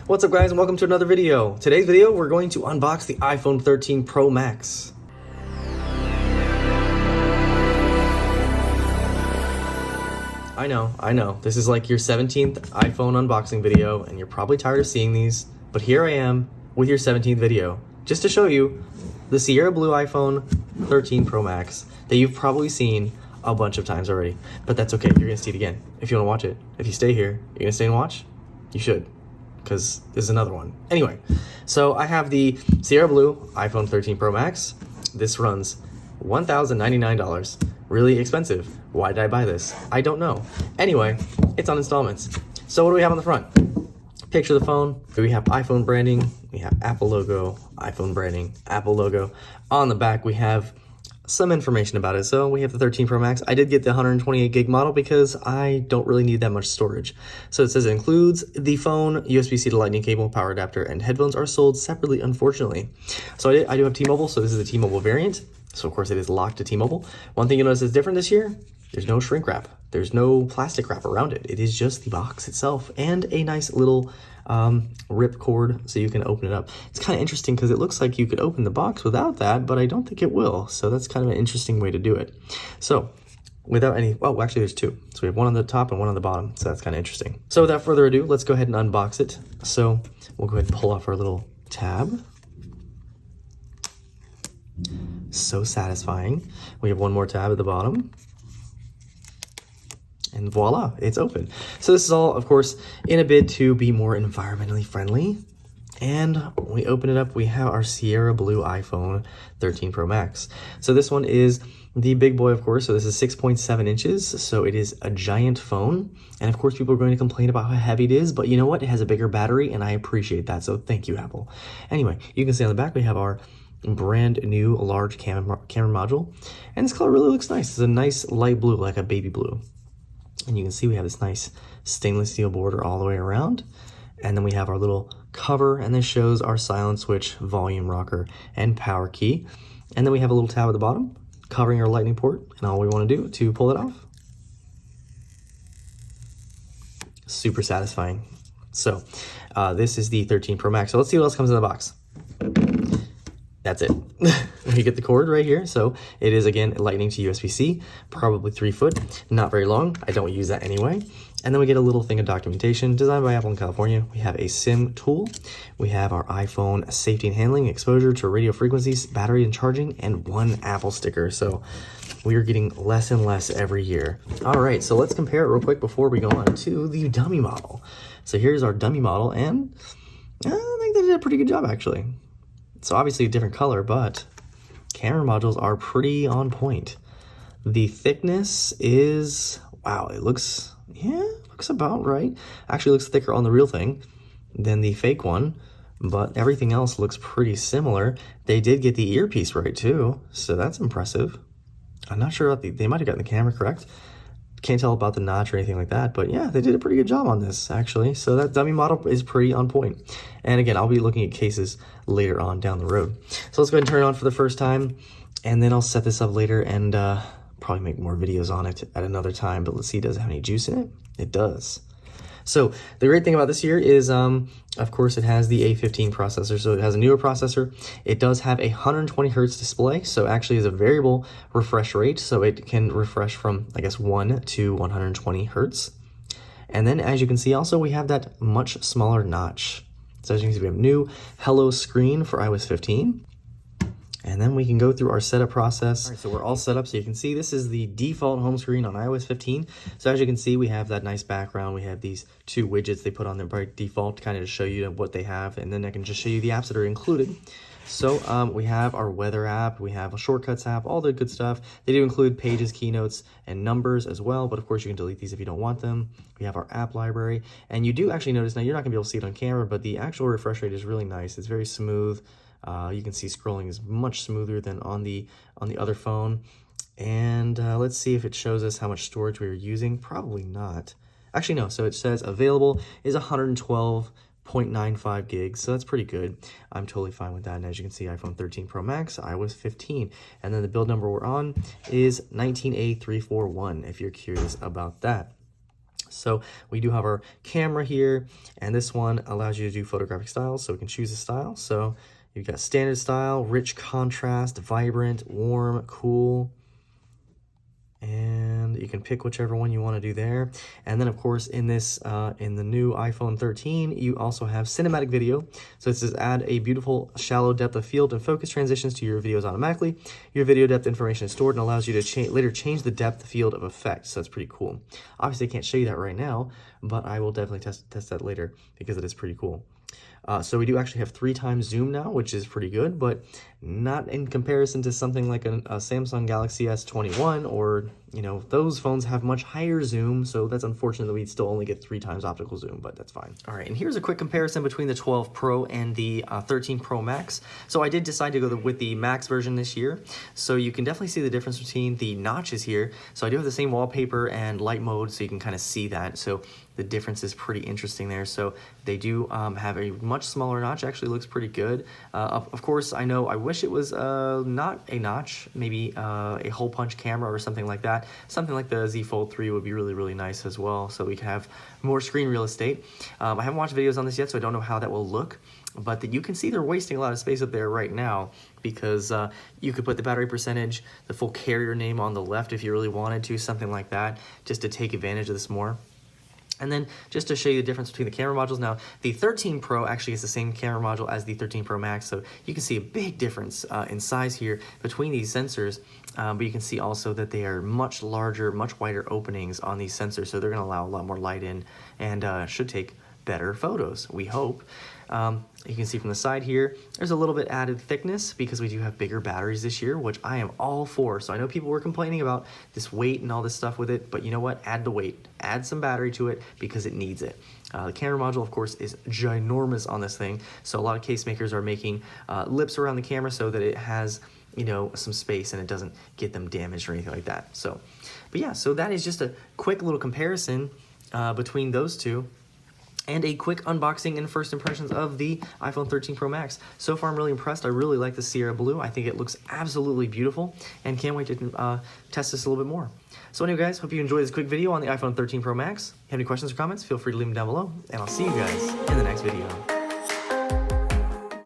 What's up guys and welcome to another video. Today's video we're going to unbox the iPhone 13 Pro Max. I know, this is like your 17th iPhone unboxing video and you're probably tired of seeing these, but here I am with your 17th video just to show you the Sierra Blue iPhone 13 Pro Max that you've probably seen a bunch of times already, but that's okay, you're gonna see it again if you want to watch it. If you stay here, you're gonna stay and watch? You should, because there's another one. Anyway, so I have the Sierra Blue iPhone 13 Pro Max. This runs $1,099. Really expensive. Why did I buy this? I don't know. Anyway, it's on installments. So what do we have on the front? Picture of the phone. We have iPhone branding. We have Apple logo, iPhone branding, Apple logo. On the back, we have some information about it. So we have the 13 Pro Max. I did get the 128 gig model because I don't really need that much storage. So it says it includes the phone, USB-C to Lightning cable, power adapter, and headphones are sold separately, unfortunately. So I do have T-Mobile, so this is the T-Mobile variant. So of course it is locked to T-Mobile. One thing you'll notice is different this year, there's no shrink wrap. There's no plastic wrap around it. It is just the box itself and a nice little rip cord so you can open it up. It's kind of interesting because it looks like you could open the box without that, but I don't think it will. So that's kind of an interesting way to do it. So without any, oh, actually there's two. So we have one on the top and one on the bottom. So that's kind of interesting. So without further ado, let's go ahead and unbox it. So we'll go ahead and pull off our little tab. So satisfying. We have one more tab at the bottom. And voila, it's open. So this is all, of course, in a bid to be more environmentally friendly. And when we open it up, we have our Sierra Blue iPhone 13 Pro Max. So this one is the big boy, of course. So this is 6.7 inches. So it is a giant phone. And of course, people are going to complain about how heavy it is, but you know what? It has a bigger battery and I appreciate that. So thank you, Apple. Anyway, you can see on the back, we have our brand new large camera module. And this color really looks nice. It's a nice light blue, like a baby blue. And you can see we have this nice stainless steel border all the way around. And then we have our little cover, and this shows our silent switch, volume rocker, and power key. And then we have a little tab at the bottom covering our lightning port. And all we want to do to pull it off, super satisfying. So this is the 13 Pro Max. So let's see what else comes in the box. That's it. You get the cord right here. So it is, again, lightning to USB-C, probably 3 foot, not very long. I don't use that anyway. And then we get a little thing of documentation designed by Apple in California. We have a SIM tool. We have our iPhone safety and handling, exposure to radio frequencies, battery and charging, and one Apple sticker. So we are getting less and less every year. All right, so let's compare it real quick before we go on to the dummy model. So here's our dummy model, and I think they did a pretty good job, actually. So obviously a different color, but camera modules are pretty on point. The thickness is, wow, it looks, yeah, looks about right. Actually looks thicker on the real thing than the fake one, but everything else looks pretty similar. They did get the earpiece right too, so that's impressive. I'm not sure about they might have gotten the camera correct. Can't tell about the notch or anything like that, but yeah, they did a pretty good job on this, actually. So that dummy model is pretty on point. And again, I'll be looking at cases later on down the road. So let's go ahead and turn it on for the first time, and then I'll set this up later and probably make more videos on it at another time. But let's see, does it have any juice in it? It does. So the great thing about this here is, of course, it has the A15 processor, so it has a newer processor. It does have a 120 hertz display, so actually is a variable refresh rate, so it can refresh from, I guess, 1 to 120 hertz. And then, as you can see, also we have that much smaller notch. So as you can see, we have new Hello screen for iOS 15. And then we can go through our setup process. All right, so we're all set up. So you can see this is the default home screen on iOS 15. So as you can see, we have that nice background. We have these two widgets they put on there by default to kind of just show you what they have. And then I can just show you the apps that are included. So we have our weather app, we have a shortcuts app, all the good stuff. They do include pages, keynotes, and numbers as well. But of course, you can delete these if you don't want them. We have our app library. And you do actually notice, now you're not gonna be able to see it on camera, but the actual refresh rate is really nice. It's very smooth. You can see scrolling is much smoother than on the other phone. And let's see if it shows us how much storage we are using. Probably not. Actually, no. So it says available is 112.95 gigs. So that's pretty good. I'm totally fine with that. And as you can see, iPhone 13 Pro Max, iOS 15. And then the build number we're on is 19A341, if you're curious about that. So we do have our camera here, and this one allows you to do photographic styles, so we can choose a style. So you've got standard style, rich contrast, vibrant, warm, cool, and you can pick whichever one you want to do there. And then of course in this in the new iPhone 13 you also have cinematic video. So this is add a beautiful shallow depth of field and focus transitions to your videos automatically. Your video depth information is stored and allows you to later change the depth field of effect. So that's pretty cool. Obviously I can't show you that right now, but I will definitely test that later because it is pretty cool. So we do actually have 3 times zoom now, which is pretty good, but not in comparison to something like a Samsung Galaxy S21, or, you know, those phones have much higher zoom, so that's unfortunate that we still only get 3 times optical zoom, but that's fine. All right, and here's a quick comparison between the 12 Pro and the 13 Pro Max. So I did decide to go with the Max version this year, so you can definitely see the difference between the notches here. So I do have the same wallpaper and light mode, so you can kind of see that. So the difference is pretty interesting there. So they do have a much smaller notch. Actually looks pretty good. Of course, I know I wish it was not a notch, maybe a hole punch camera or something like that. Something like the Z Fold 3 would be really, really nice as well, so we can have more screen real estate. I haven't watched videos on this yet, so I don't know how that will look, but you can see they're wasting a lot of space up there right now, because you could put the battery percentage, the full carrier name on the left if you really wanted to, something like that, just to take advantage of this more. And then just to show you the difference between the camera modules, now the 13 Pro actually is the same camera module as the 13 Pro Max, so you can see a big difference in size here between these sensors, but you can see also that they are much larger, much wider openings on these sensors, so they're going to allow a lot more light in and should take better photos, we hope. You can see from the side here, there's a little bit added thickness because we do have bigger batteries this year, which I am all for. So I know people were complaining about this weight and all this stuff with it, but you know what? Add the weight, add some battery to it because it needs it. The camera module, of course, is ginormous on this thing. So a lot of case makers are making lips around the camera so that it has, you know, some space and it doesn't get them damaged or anything like that. So, but yeah, so that is just a quick little comparison between those two, and a quick unboxing and first impressions of the iPhone 13 Pro Max. So far, I'm really impressed. I really like the Sierra Blue. I think it looks absolutely beautiful, and can't wait to test this a little bit more. So anyway, guys, hope you enjoyed this quick video on the iPhone 13 Pro Max. If you have any questions or comments, feel free to leave them down below, and I'll see you guys in the next video.